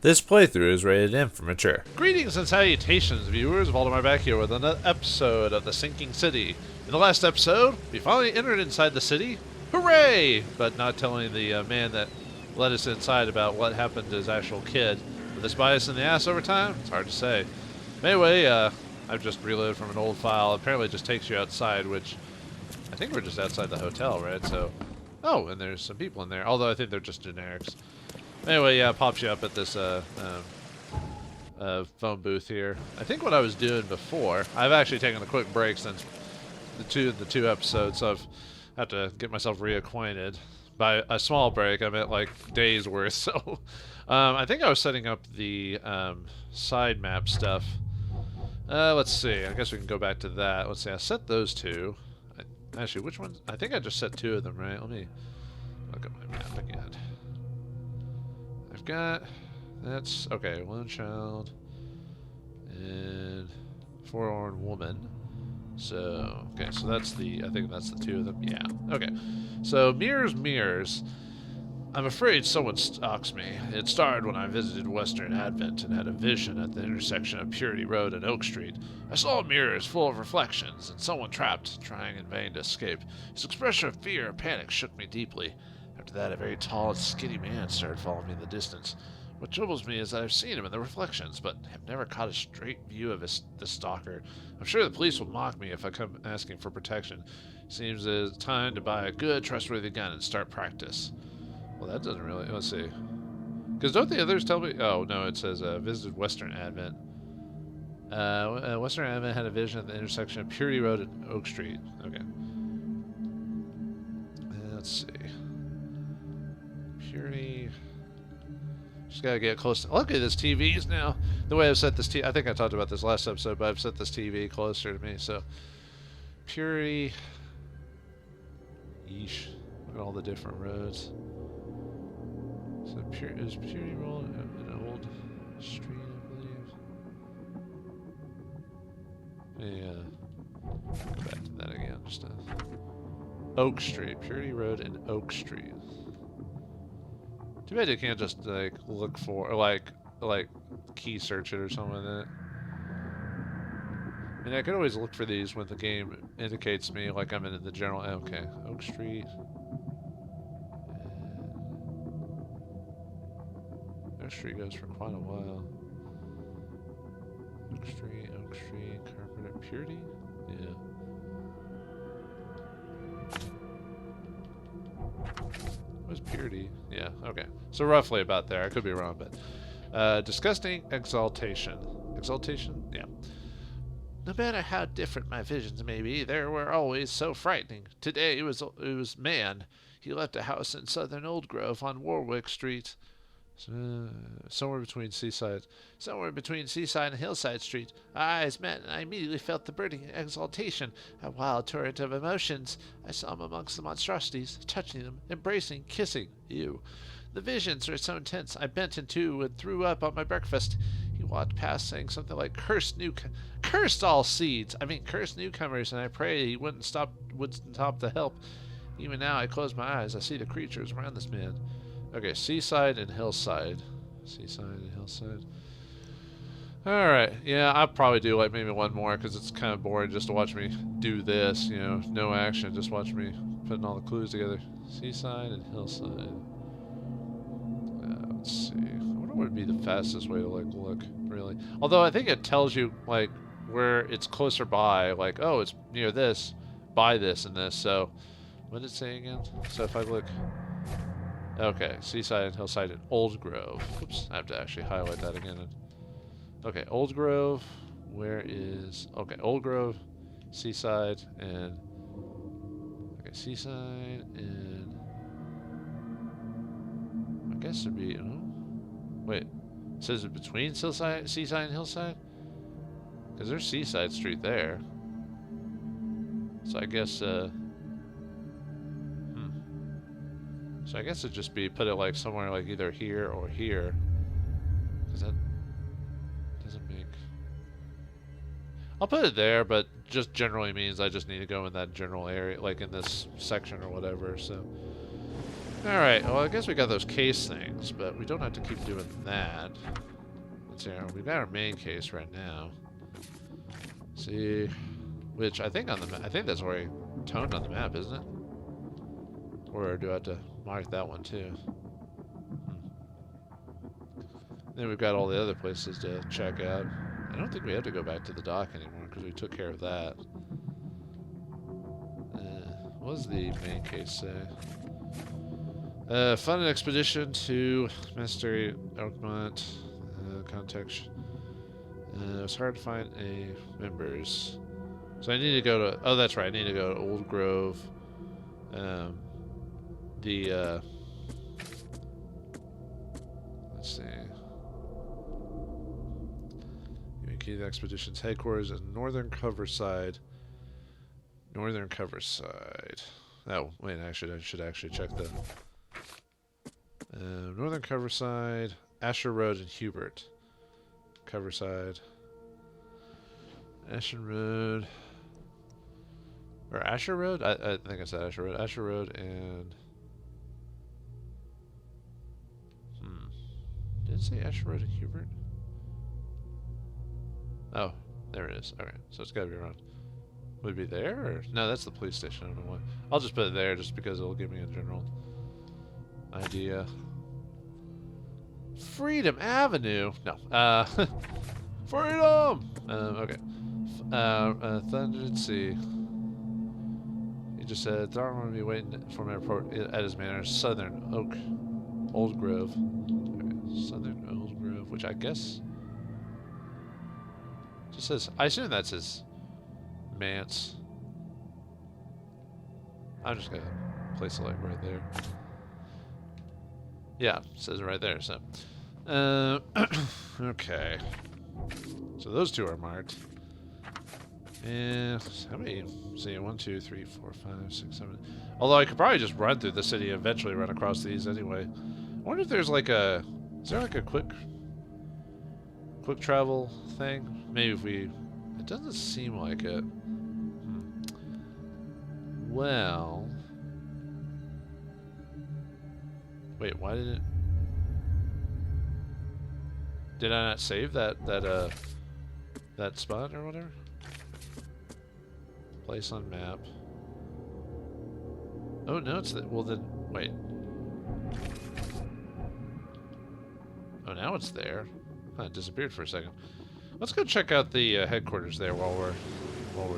This playthrough is rated M for mature. Greetings and salutations, viewers. Vauldemare back here with another episode of The Sinking City. In the last episode, we finally entered inside the city. Hooray! But not telling the man that let us inside about what happened to his actual kid. Will this bite us in the ass over time? It's hard to say. Anyway, I've just reloaded from an old file. Apparently it just takes you outside, which I think we're just outside the hotel, right? So, oh, and there's some people in there. Although I think they're just generics. Anyway, yeah, it pops you up at this phone booth here. I think what I was doing before, I've actually taken a quick break since the two episodes, so I've had to get myself reacquainted. By a small break, I meant like days worth. So, I think I was setting up the side map stuff. Let's see. I guess we can go back to that. Let's see. I set those two. Actually, which ones? I think I just set two of them, right? Let me look at my map again. I've got, that's, okay, one child and forlorn woman. So, okay, so that's the, I think that's the two of them. Yeah, okay. So, mirrors. I'm afraid someone stalks me. It started when I visited Western Advent and had a vision at the intersection of Purity Road and Oak Street. I saw mirrors full of reflections and someone trapped, trying in vain to escape. His expression of fear and panic shook me deeply. After that, a very tall and skinny man started following me in the distance. What troubles me is that I've seen him in the reflections, but have never caught a straight view of the stalker. I'm sure the police will mock me if I come asking for protection. Seems it's time to buy a good, trustworthy gun and start practice. Well, that doesn't really... Let's see. Because don't the others tell me... Oh, no, it says visited Western Advent. Western Advent had a vision at the intersection of Purity Road and Oak Street. Okay. Let's see. Purity... Just gotta get close to... Look at this TVs now. The way I've set this TV... I think I talked about this last episode, but I've set this TV closer to me, so... Purity... Yeesh. Look at all the different roads. So is Purity Road an old street, I believe? Yeah. Go back to that again. Just Oak Street. Purity Road and Oak Street. Too bad you can't just like look for like key search it or something like that. I mean, I could always look for these when the game indicates me like I'm in the general. Okay, Oak Street. Oak Street goes for quite a while. Oak Street, Carpenter, Purity? Yeah. What's Purity? Yeah, okay. So roughly about there. I could be wrong, but... disgusting exaltation. Exaltation? Yeah. No matter how different my visions may be, they were always so frightening. Today it was man. He left a house in southern Old Grove on Warwick Street. Somewhere between Seaside and Hillside Street. Our eyes met, and I immediately felt the burning exaltation, a wild torrent of emotions. I saw him amongst the monstrosities, touching them, embracing, kissing. Ew. The visions were so intense, I bent in two and threw up on my breakfast. He walked past saying something like, Cursed all seeds! I mean, cursed newcomers, and I prayed he wouldn't stop to help. Even now, I close my eyes, I see the creatures around this man. Okay, Seaside and Hillside. Seaside and Hillside. Alright, yeah, I'll probably do like maybe one more because it's kind of boring just to watch me do this, you know, no action, just watch me putting all the clues together. Seaside and Hillside. Let's see. I wonder what would be the fastest way to like look, really. Although I think it tells you like where it's closer by, like, oh, it's near this, by this and this, so what did it say again? So if I look... Okay, Seaside and Hillside and Old Grove. Oops, I have to actually highlight that again. Okay, Old Grove, where is... Okay, Old Grove, Seaside, and... Okay, Seaside, and... I guess it'd be... Oh, wait, it says it between Seaside and Hillside? Because there's Seaside Street there. So I guess, So I guess it'd just be put it like somewhere like either here or here. Because that doesn't make... I'll put it there, but just generally means I just need to go in that general area, like in this section or whatever, so... Alright, well, I guess we got those case things, but we don't have to keep doing that. Let's see, we've got our main case right now. See, which I think on the I think that's already toned on the map, isn't it? Or do I have to mark that one too? Then we've got all the other places to check out. I don't think we have to go back to the dock anymore because we took care of that. What does the main case say? Fund an expedition to Monastery Oakmont. Context. It's hard to find members. So I need to go to... Oh, that's right. I need to go to Old Grove. Let's see. Key to the expedition's headquarters is Northern Coverside. Northern Coverside. Oh, wait, I should actually check the... Northern Coverside, Asher Road, and Hubert. Coverside. Asher Road. Or Asher Road? I think I said Asher Road. Asher Road and... Did it say Asher Road and Hubert? Oh, there it is. Alright, so it's gotta be around. Would it be there? Or? No, that's the police station. I don't know why. I'll just put it there just because it'll give me a general idea. Freedom Avenue! No. Freedom! Okay. Thunder Sea. He just said, Thorn will be waiting for my report at his manor. Southern Old Grove. Okay. Southern Old Grove, which I guess... Just says, I assume that says Manse. I'm just gonna place it like right there. Yeah, it says it right there, so. Okay. So those two are marked. And how many? See, 1, 2, 3, 4, 5, 6, 7. Although I could probably just run through the city and eventually run across these anyway. I wonder if there's like a... Is there like a quick travel thing? Maybe if we... It doesn't seem like it. Well... Wait, why did it... Did I not save that spot or whatever? Place on map. Oh, no, it's the... Well, then... Wait. Oh, now it's there. Huh, it disappeared for a second. Let's go check out the headquarters there while we're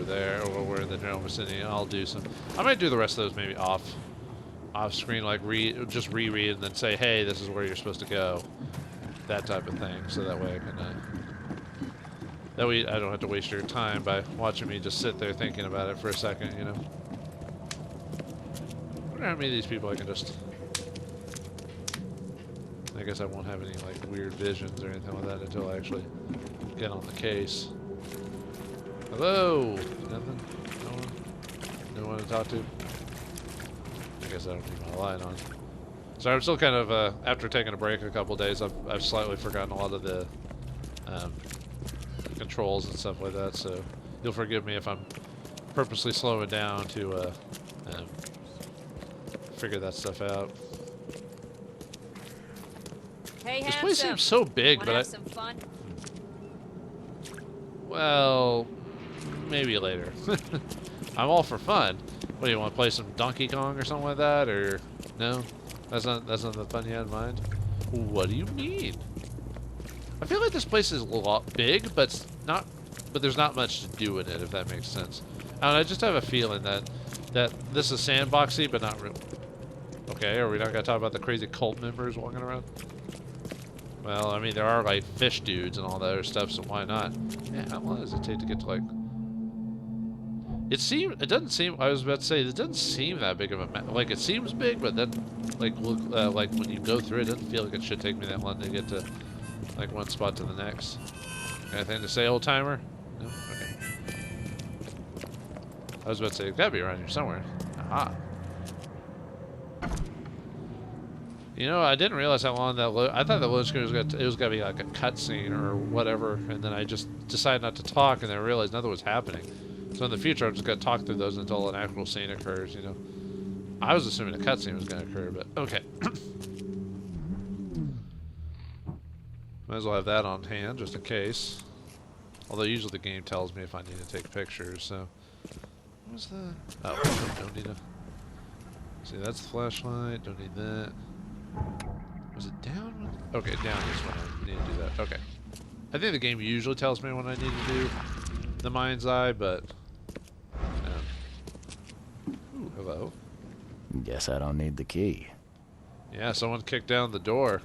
there, or while we're in the general vicinity. I'll do some... I might do the rest of those maybe off screen, like just reread and then say, hey, this is where you're supposed to go. That type of thing, so that way I can... that way I don't have to waste your time by watching me just sit there thinking about it for a second, you know? I wonder how many of these people I can just... I guess I won't have any like weird visions or anything like that until I actually get on the case. Hello? Nothing? No one? No one to talk to? I guess I don't need my light on. So I'm still kind of, after taking a break a couple days, I've slightly forgotten a lot of the controls and stuff like that, so you'll forgive me if I'm purposely slowing down to figure that stuff out. Hey, this place seems so big, but have some fun? Well, maybe later. I'm all for fun. What do you want to play some Donkey Kong or something like that, or no? That's not the fun you had in mind. What do you mean? I feel like this place is a lot big, but there's not much to do in it, if that makes sense. I just have a feeling that this is sandboxy, but not real. Okay, are we not gonna talk about the crazy cult members walking around? Well, I mean, there are, like, fish dudes and all that other stuff, so why not? Yeah, how long does it take to get to, like... It doesn't seem, I was about to say, it doesn't seem that big of a map. Like, it seems big, but then, like, look, like, when you go through it, it doesn't feel like it should take me that long to get to, like, one spot to the next. Anything to say, old-timer? No? Okay. I was about to say, it's gotta be around here somewhere. Aha. You know, I didn't realize how long that I thought the load screen was gonna be like a cutscene or whatever, and then I just decided not to talk, and then I realized nothing was happening. So in the future, I'm just gonna talk through those until an actual scene occurs, you know. I was assuming a cutscene was going to occur, but okay. Might as well have that on hand just in case. Although usually the game tells me if I need to take pictures, so. What was the... Oh, don't need to... See, that's the flashlight. Don't need that. Was it down? Okay, down is when I need to do that. Okay. I think the game usually tells me when I need to do the mind's eye, but... Ooh, hello. Guess I don't need the key. Yeah, someone kicked down the door.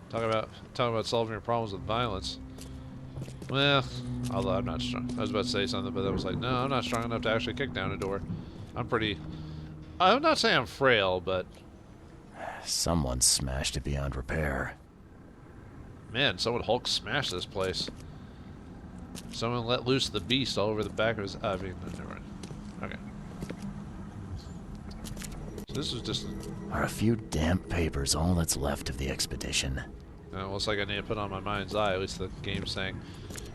Talking about solving your problems with violence. Well, although I'm not strong. I was about to say something, but I was like, no, I'm not strong enough to actually kick down a door. I'm not saying I'm frail, but... Someone smashed it beyond repair. Man, someone Hulk smashed this place. Someone let loose the beast all over the back of his... I mean, never mind. Okay. So this was just... Are a few damp papers all that's left of the expedition? looks like I need to put on my mind's eye. At least the game's saying,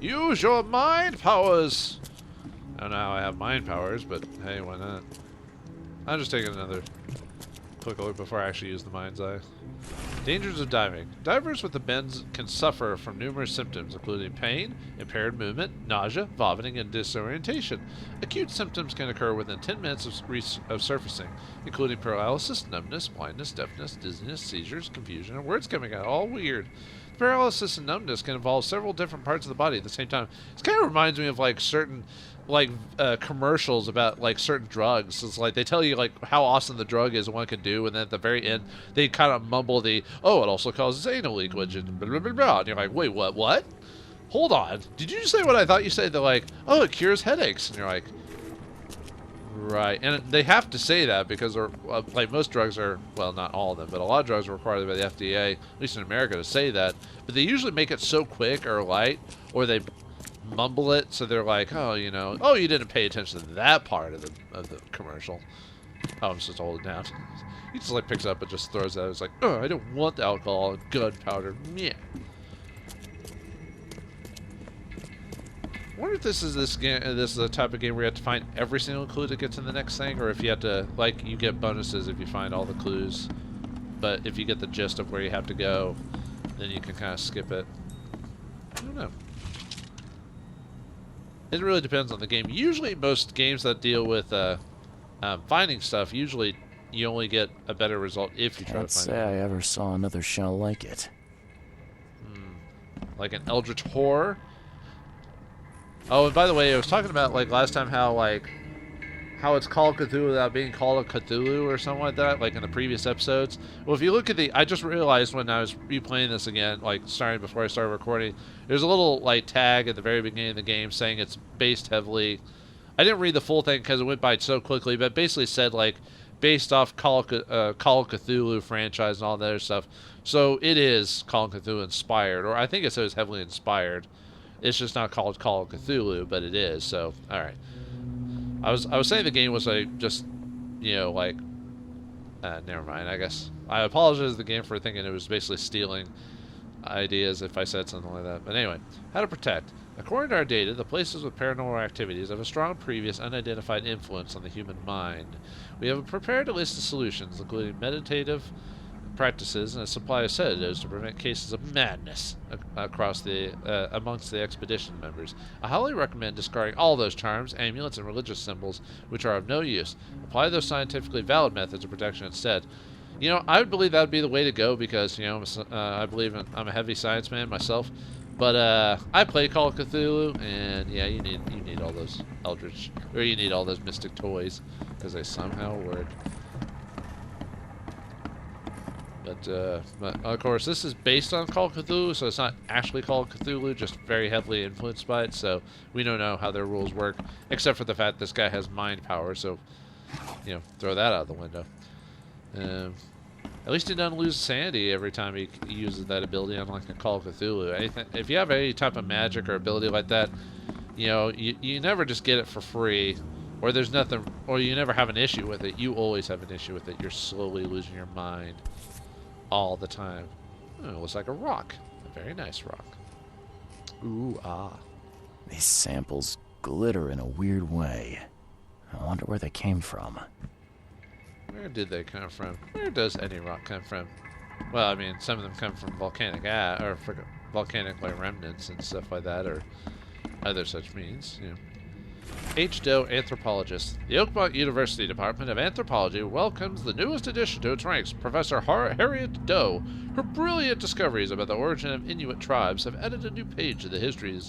use your mind powers! I don't know how I have mind powers, but hey, why not? I'm just taking another quick look before I actually use the mind's eye. Dangers of diving. Divers with the bends can suffer from numerous symptoms, including pain, impaired movement, nausea, vomiting, and disorientation. Acute symptoms can occur within 10 minutes of surfacing, including paralysis, numbness, blindness, deafness, dizziness, seizures, confusion, and words coming out. All weird. Paralysis and numbness can involve several different parts of the body at the same time. This kind of reminds me of like certain commercials about like certain drugs. It's like they tell you like how awesome the drug is and what it can do, and then at the very end they kind of mumble it also causes anal leakage and blah blah blah blah. And you're like, wait, what? Hold on, did you just say what I thought you said? They're like, oh, it cures headaches, and you're like, right. And they have to say that because they're like most drugs are, well, not all of them, but a lot of drugs are required by the FDA, at least in America, to say that. But they usually make it so quick or light, or they mumble it, so they're like, oh, you know, oh, you didn't pay attention to that part of the commercial. Oh, I'm supposed to hold it down. He just like picks it up and just throws it out. It's like, oh, I don't want the alcohol and gunpowder. Yeah. I wonder if this is the type of game where you have to find every single clue that gets in the next thing, or if you have to, like, you get bonuses if you find all the clues, but if you get the gist of where you have to go, then you can kind of skip it. I don't know. It really depends on the game. Usually, most games that deal with finding stuff, usually you only get a better result if you try to Can't find say I ever saw another shell like it. Like an Eldritch Horror. Oh, and by the way, I was talking about like last time how it's called Cthulhu without being called a Cthulhu or something like that, like in the previous episodes. Well, if you look at I just realized when I was replaying this again, like starting before I started recording, there's a little like tag at the very beginning of the game saying it's based heavily. I didn't read the full thing because it went by so quickly, but it basically said like based off Call of Cthulhu franchise and all that other stuff. So it is Call of Cthulhu inspired, or I think it says heavily inspired. It's just not called Call of Cthulhu, but it is. So, all right. I was saying the game was like just, you know, like, never mind. I guess I apologize to the game for thinking it was basically stealing ideas if I said something like that. But anyway, how to protect. According to our data, the places with paranormal activities have a strong previous unidentified influence on the human mind. We have prepared a list of solutions, including meditative practices and a supply of sedatives to prevent cases of madness amongst the expedition members. I highly recommend discarding all those charms, amulets, and religious symbols which are of no use. Apply those scientifically valid methods of protection instead. You know, I would believe that would be the way to go because, you know, I'm a heavy science man myself. But I play Call of Cthulhu, and yeah, you need all those eldritch, or you need all those mystic toys because they somehow work. But of course, this is based on Call of Cthulhu, so it's not actually Call of Cthulhu, just very heavily influenced by it, so we don't know how their rules work, except for the fact this guy has mind power, so, you know, throw that out the window. At least he doesn't lose sanity every time he uses that ability, unlike a Call of Cthulhu. If you have any type of magic or ability like that, you know, you never just get it for free, or there's nothing, or you never have an issue with it. You always have an issue with it. You're slowly losing your mind. All the time. Oh, it looks like a rock. A very nice rock. Ooh, ah. These samples glitter in a weird way. I wonder where they came from. Where did they come from? Where does any rock come from? Well, I mean, some of them come from volcanic volcanic like remnants and stuff like that, or other such means. You know. H. Doe, anthropologist. The Oakmont University Department of Anthropology welcomes the newest addition to its ranks, Professor Harriet Doe. Her brilliant discoveries about the origin of Inuit tribes have added a new page to the history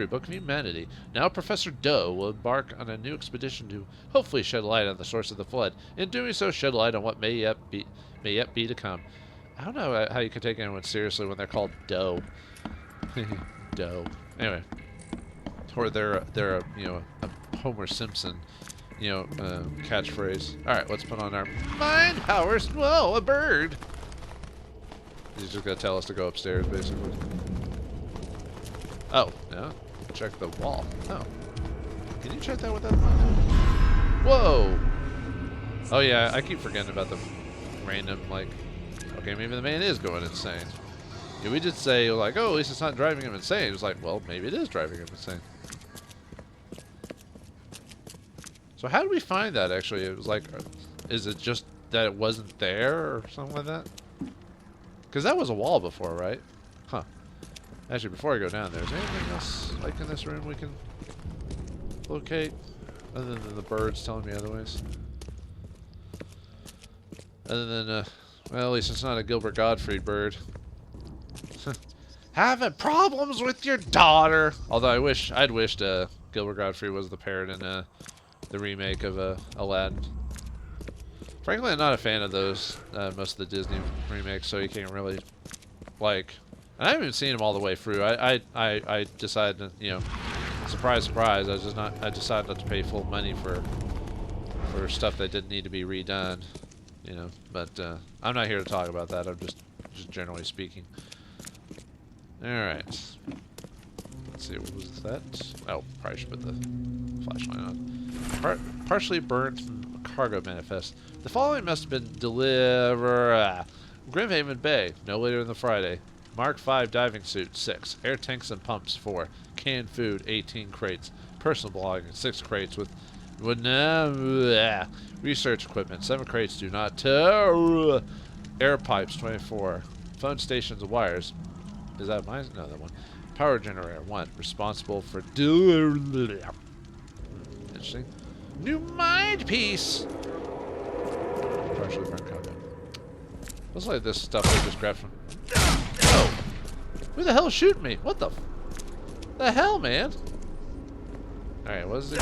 book of humanity. Now Professor Doe will embark on a new expedition to hopefully shed light on the source of the flood. In doing so, shed light on what may yet be to come. I don't know how you can take anyone seriously when they're called Doe. Doe. Anyway. Or they're you know, a Homer Simpson, you know, catchphrase. All right, let's put on our mind powers. Whoa, a bird! He's just gonna tell us to go upstairs, basically. Oh, yeah. Check the wall. Oh, can you check that with that? Whoa! Oh yeah, I keep forgetting about the random like. Okay, maybe the man is going insane. Yeah, we did say like, oh, at least it's not driving him insane. It was like, well, maybe it is driving him insane. So how did we find that, actually? It was like, is it just that it wasn't there or something like that? Because that was a wall before, right? Huh. Actually, before I go down there, is there anything else, like in this room, we can locate? Other than the birds telling me otherwise. Other than, well, at least it's not a Gilbert Gottfried bird. Having problems with your daughter! Although I'd wished Gilbert Gottfried was the parrot in the remake of Aladdin. Frankly, I'm not a fan of those, most of the Disney remakes, so you can't really, like... And I haven't even seen them all the way through. I decided to, you know, surprise, surprise, I decided not to pay full money for stuff that didn't need to be redone, you know. But, I'm not here to talk about that, I'm just generally speaking. Alright. Let's see, what was that? Oh, probably should put the flashlight on. Partially burnt cargo manifest. The following must have been delivered. Grimhaven Bay, no later than Friday. Mark 5 diving suit, 6. Air tanks and pumps, 4. Canned food, 18 crates. Personal belongings, 6 crates with research equipment, 7 crates do not tow. Air pipes, 24. Phone stations and wires. Is that mine? No, that one. Power generator, 1. Responsible for interesting. New mind piece! Partially burnt cargo. Looks like this stuff I just grabbed from... Oh! Who the hell is shooting me? What the hell, man? Alright, what is it?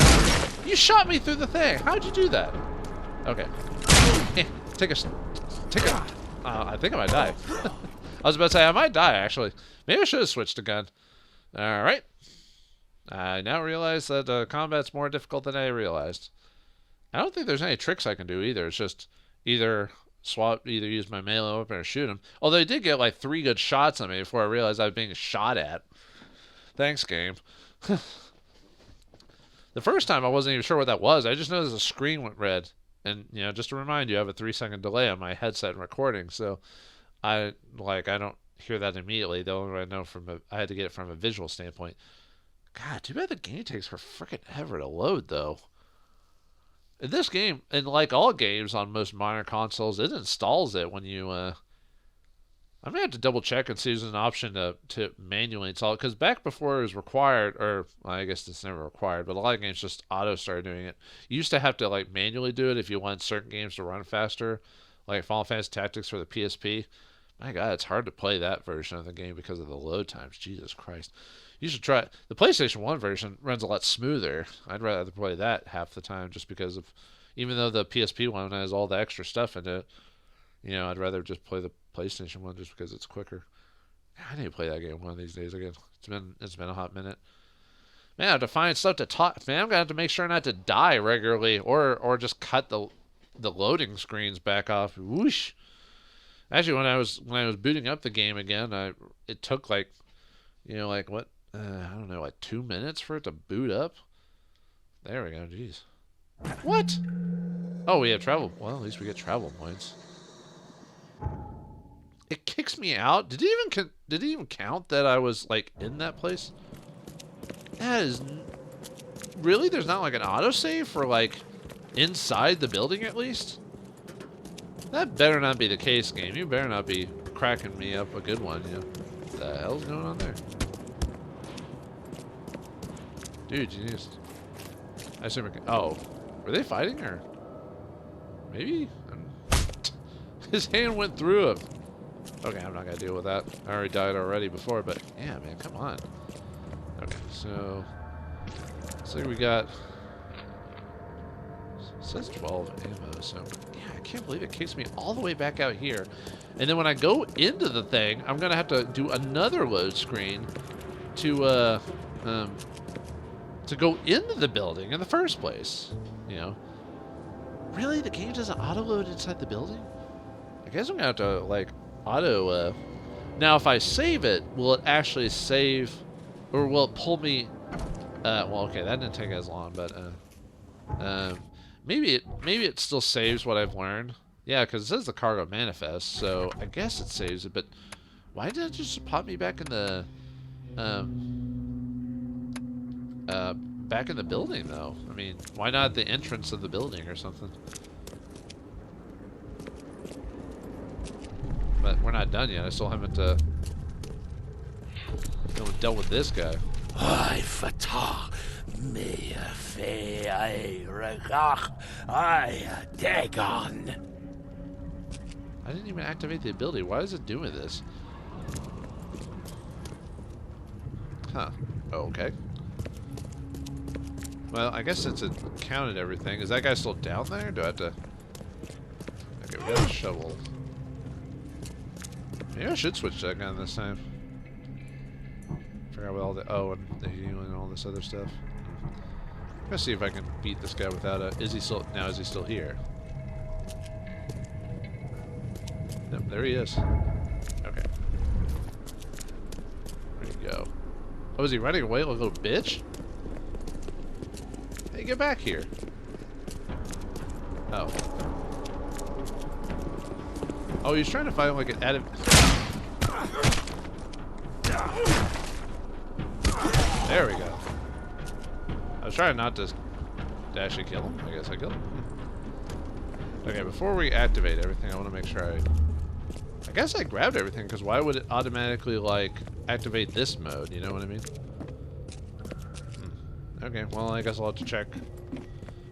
You shot me through the thing! How'd you do that? Okay. Take a... I think I might die. I was about to say, I might die, actually. Maybe I should have switched to gun. Alright. I now realize that combat's more difficult than I realized. I don't think there's any tricks I can do either. It's just either use my melee weapon or shoot him. Although I did get like 3 good shots on me before I realized I was being shot at. Thanks, game. The first time I wasn't even sure what that was. I just noticed the screen went red. And, you know, just to remind you, I have a 3-second delay on my headset and recording, so I don't hear that immediately. The only way I know I had to get it from a visual standpoint. God, too bad the game takes for frickin' ever to load, though. In this game, and like all games on most modern consoles, it installs it when you, I'm gonna have to double check and see if there's an option to manually install it, because back before it was required, or well, I guess it's never required, but a lot of games just auto started doing it. You used to have to like manually do it if you want certain games to run faster, like Final Fantasy Tactics for the PSP. My God, it's hard to play that version of the game because of the load times. Jesus Christ. You should try it. The PlayStation 1 version runs a lot smoother. I'd rather play that half the time just because of, even though the PSP one has all the extra stuff in it, you know, I'd rather just play the PlayStation 1 just because it's quicker. I need to play that game one of these days again. It's been a hot minute. Man, I have to find stuff to talk. Man, I'm gonna have to make sure not to die regularly, or just cut the loading screens back off. Whoosh. Actually, when I was booting up the game again, it took like, you know, like what? I don't know, like 2 minutes for it to boot up. There we go. Jeez. What? Oh, we have travel. Well, at least we get travel points. It kicks me out. Did it even count that I was like in that place? That is really. There's not like an autosave for like inside the building at least. That better not be the case, game. You better not be cracking me up a good one, you know. What the hell's going on there? Dude, jeez. I assume oh, were they fighting or maybe? His hand went through him. Okay, I'm not gonna deal with that. I already died already before, but yeah, man, come on. Okay, so looks like we got. It says 12 ammo, so yeah, I can't believe it kicks me all the way back out here. And then when I go into the thing, I'm gonna have to do another load screen to go into the building in the first place. You know, really, the game doesn't auto load inside the building? I guess I'm gonna have to like auto. Now, if I save it, will it actually save, or will it pull me? Well, okay, that didn't take as long, but maybe it still saves what I've learned. Yeah, because it says the cargo manifest, so I guess it saves it. But why did it just pop me back in the building though? I mean, why not the entrance of the building or something? But we're not done yet. I still haven't dealt with this guy. I fata me fe I regach I dagon. I didn't even activate the ability. Why is it doing this? Huh. Oh, okay. Well, I guess since it counted everything, is that guy still down there? Do I have to... Okay, we got a shovel. Maybe I should switch that gun this time. Figure out what all the... Oh, and the healing and all this other stuff. I'm gonna see if I can beat this guy without a... Is he still... Now, is he still here? Yep, there he is. Okay. Where'd he go? Oh, is he running away like a little bitch? Hey, get back here. Oh. Oh, he's trying to find like an added... There we go. I was trying not to actually kill him. I guess I killed him. Okay, before we activate everything, I want to make sure I guess I grabbed everything, because why would it automatically, like, activate this mode? You know what I mean? Okay, well, I guess I'll have to check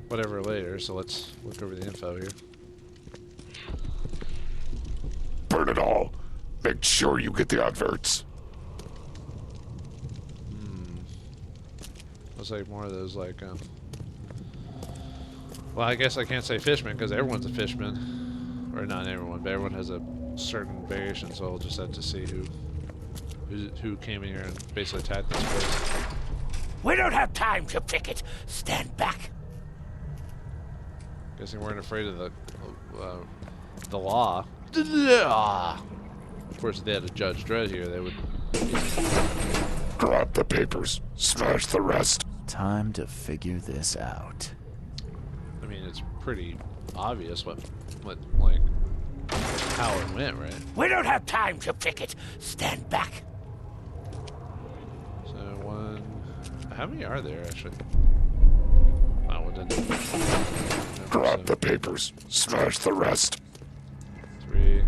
whatever later, so let's look over the info here. Burn it all. Make sure you get the adverts. Looks like more of those, like, well, I guess I can't say fishman, because everyone's a fishman. Or not everyone, but everyone has a certain variation, so I'll just have to see who came in here and basically attacked this place. We don't have time to pick it. Stand back. Guessing we weren't afraid of the law. Of course, if they had a Judge Dredd here, they would... Grab the papers. Smash the rest. Time to figure this out. I mean, it's pretty obvious what like, how it went, right? We don't have time to pick it. Stand back. So, one... How many are there, actually? Oh, well, didn't... Grab the papers. Smash the rest. 3...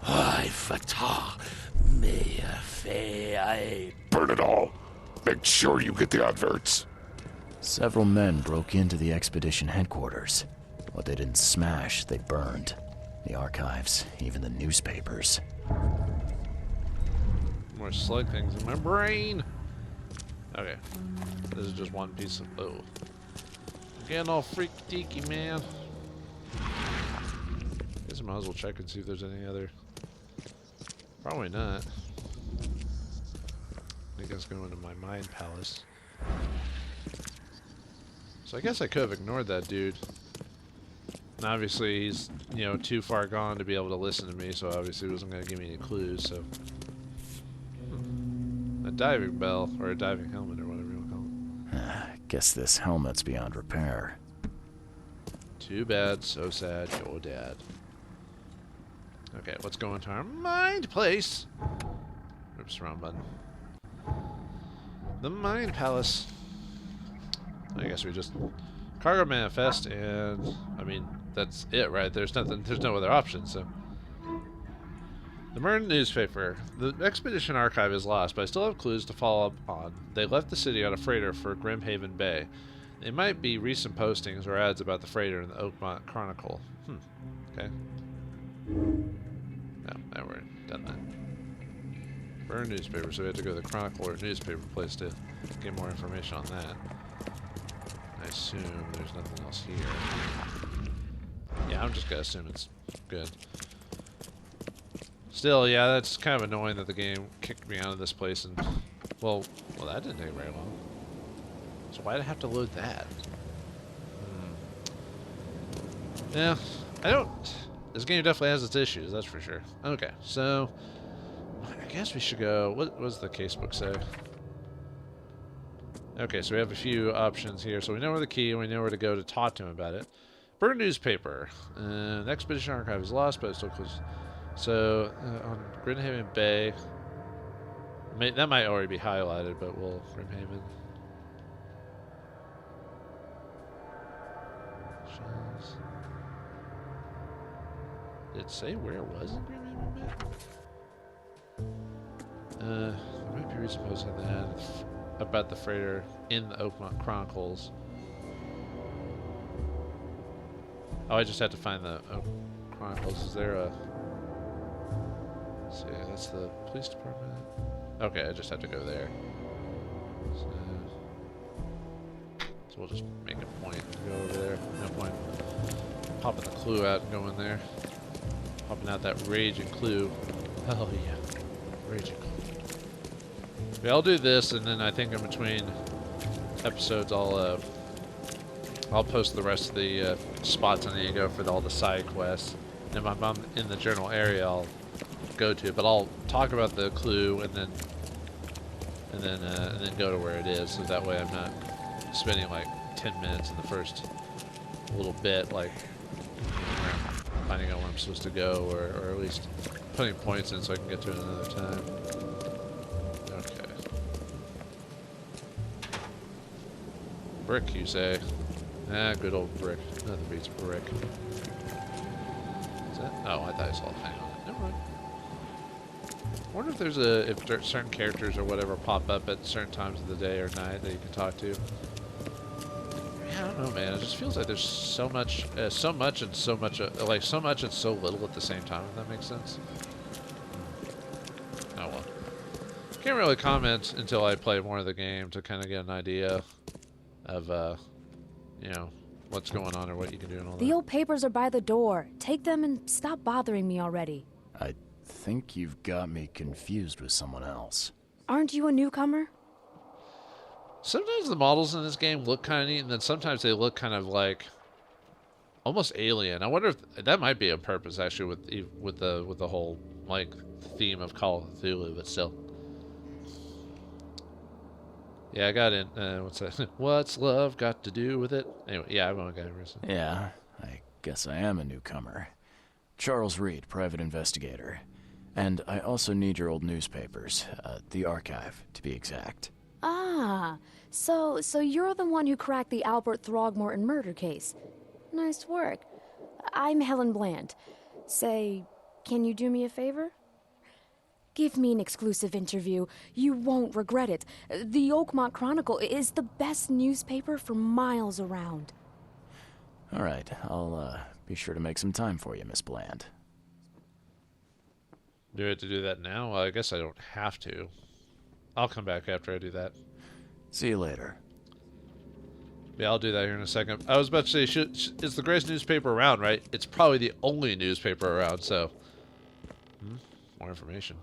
I fata me fe I. Burn it all. Make sure you get the adverts. Several men broke into the expedition headquarters. What they didn't smash, they burned. The archives, even the newspapers. More slug things in my brain. Okay. This is just one piece of... Oh. Getting all freaky-deaky, man. Guess I might as well check and see if there's any other... Probably not. I think I was going into my mind palace. So I guess I could have ignored that dude. And obviously he's, you know, too far gone to be able to listen to me, so obviously he wasn't going to give me any clues, so... A diving bell, or a diving helmet, or whatever you want to call it. Guess this helmet's beyond repair. Too bad, so sad, your dad. Okay, let's go into our mind place. Oops, wrong button. The Mind Palace. I guess we just cargo manifest, and I mean, that's it, right? There's nothing. There's no other option. So, the Mern newspaper. The expedition archive is lost, but I still have clues to follow up on. They left the city on a freighter for Grimhaven Bay. They might be recent postings or ads about the freighter in the Oakmont Chronicle. Okay. No, now we're done that. Burn newspaper, so we have to go to the Chronicle or newspaper place to get more information on that. I assume there's nothing else here. Yeah, I'm just gonna assume it's good. Still, yeah, that's kind of annoying that the game kicked me out of this place and... Well, that didn't take very long. So why'd I have to load that? Yeah, I don't... This game definitely has its issues, that's for sure. Okay, so... I guess we should go... What does the casebook say? Okay, so we have a few options here. So we know where the key, and we know where to go to talk to him about it. Burn newspaper. The expedition archive is lost, but it's still close. So, on Grimhaven Bay... that might already be highlighted, but we'll... Grimhaven... Did it say where it was in Grimhaven Bay? There might be reason posting that about the freighter in the Oakmont Chronicles. Oh, I just had to find the Chronicles. Is there a... Let's see, that's the police department. Okay, I just have to go there. So we'll just make a point to go over there. No point popping the clue out and going there. Popping out that raging clue. Hell yeah. Raging clue. Yeah, I'll do this, and then I think in between episodes I'll post the rest of the spots I need to go for all the side quests. And if I'm in the general area, I'll go to. But I'll talk about the clue and then go to where it is, so that way I'm not spending like 10 minutes in the first little bit, like finding out where I'm supposed to go, or at least putting points in so I can get to it another time. Okay. Brick, you say? Ah, good old brick. Nothing beats brick. Is that? Oh, I thought I saw a thing on it. Never mind. I wonder if there's if certain characters or whatever pop up at certain times of the day or night that you can talk to. Yeah, I don't know, man. It just feels like there's so much and so much, like so much and so little at the same time. If that makes sense. Oh well. Can't really comment until I play more of the game to kind of get an idea of, you know, what's going on or what you can do and all that. The old papers are by the door. Take them and stop bothering me already. I think you've got me confused with someone else. Aren't you a newcomer? Sometimes the models in this game look kind of neat, and then sometimes they look kind of like almost alien. I wonder if that might be on purpose, actually, with the whole like theme of Call of Cthulhu, but still. Yeah, I got in. What's that? What's love got to do with it? Anyway, yeah, I've only got it. Yeah, I guess I am a newcomer. Charles Reed, private investigator. And I also need your old newspapers, the archive, to be exact. Ah, so you're the one who cracked the Albert Throgmorton murder case. Nice work. I'm Helen Bland. Say, can you do me a favor? Give me an exclusive interview. You won't regret it. The Oakmont Chronicle is the best newspaper for miles around. All right, I'll be sure to make some time for you, Miss Bland. Do I have to do that now? Well, I guess I don't have to. I'll come back after I do that. See you later. Yeah, I'll do that here in a second. I was about to say, it's the greatest newspaper around, right? It's probably the only newspaper around, so... More information.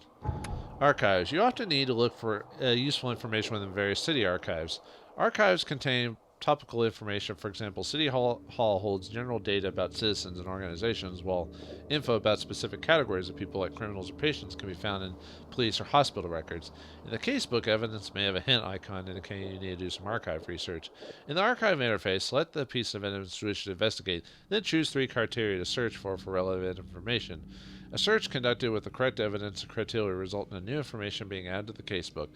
Archives. You often need to look for useful information within various city archives. Archives contain topical information. For example, City Hall holds general data about citizens and organizations, while info about specific categories of people like criminals or patients can be found in police or hospital records. In the casebook, evidence may have a hint icon indicating you need to do some archive research. In the archive interface, select the piece of evidence you wish to investigate, then choose 3 criteria to search for relevant information. A search conducted with the correct evidence and criteria will result in new information being added to the casebook.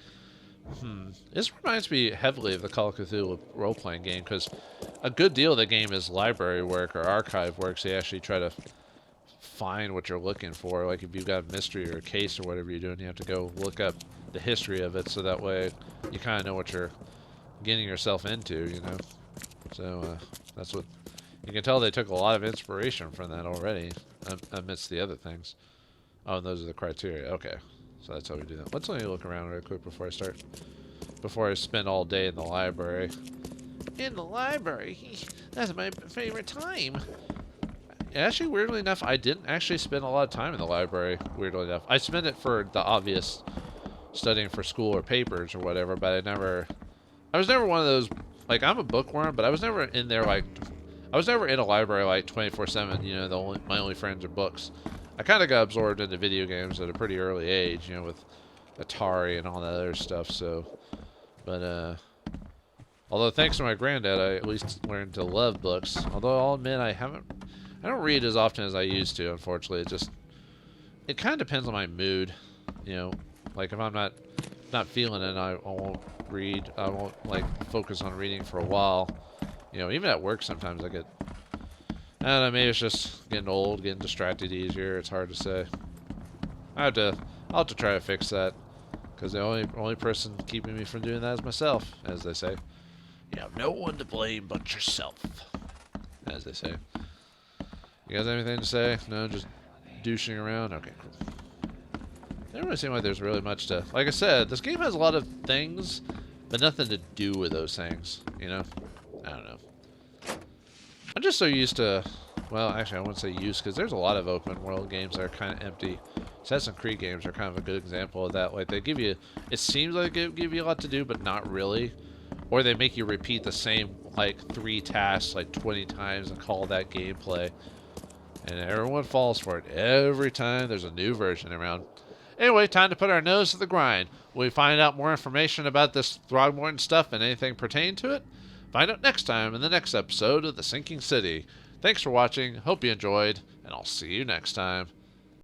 This reminds me heavily of the Call of Cthulhu role-playing game, because a good deal of the game is library work or archive work, so you actually try to find what you're looking for. Like if you've got a mystery or a case or whatever you're doing, you have to go look up the history of it, so that way you kind of know what you're getting yourself into, you know. So that's what you can tell. They took a lot of inspiration from that already, amidst the other things. Oh, and those are the criteria. Okay, so that's how we do that. Let's let me look around real quick before I start. Before I spend all day in the library. In the library? That's my favorite time. Actually, weirdly enough, I didn't actually spend a lot of time in the library, weirdly enough. I spent it for the obvious studying for school or papers or whatever, but I was never one of those, like, I'm a bookworm, but I was never in there, like, I was never in a library, like, 24/7, you know, my only friends are books. I kind of got absorbed into video games at a pretty early age, you know, with Atari and all that other stuff, so, but, although thanks to my granddad, I at least learned to love books, although I'll admit I don't read as often as I used to, unfortunately. It kind of depends on my mood, you know, like if I'm not feeling it, I won't read, I won't, like, focus on reading for a while, you know, even at work sometimes I get, I don't know, maybe it's just getting old, getting distracted easier, it's hard to say. I'll have to try to fix that, because the only person keeping me from doing that is myself, as they say. You have no one to blame but yourself, as they say. You guys have anything to say? No, just douching around? Okay, cool. Doesn't really seem like there's really much to... Like I said, this game has a lot of things, but nothing to do with those things, you know? I don't know. I'm just so used to... Well, actually, I wouldn't say used, because there's a lot of open world games that are kind of empty. Assassin's Creed games are kind of a good example of that. Like, they give you... It seems like they give you a lot to do, but not really. Or they make you repeat the same, like, 3 tasks, like, 20 times and call that gameplay. And everyone falls for it every time there's a new version around. Anyway, time to put our nose to the grind. Will we find out more information about this Throgmorton stuff and anything pertaining to it? Find out next time in the next episode of The Sinking City. Thanks for watching, hope you enjoyed, and I'll see you next time.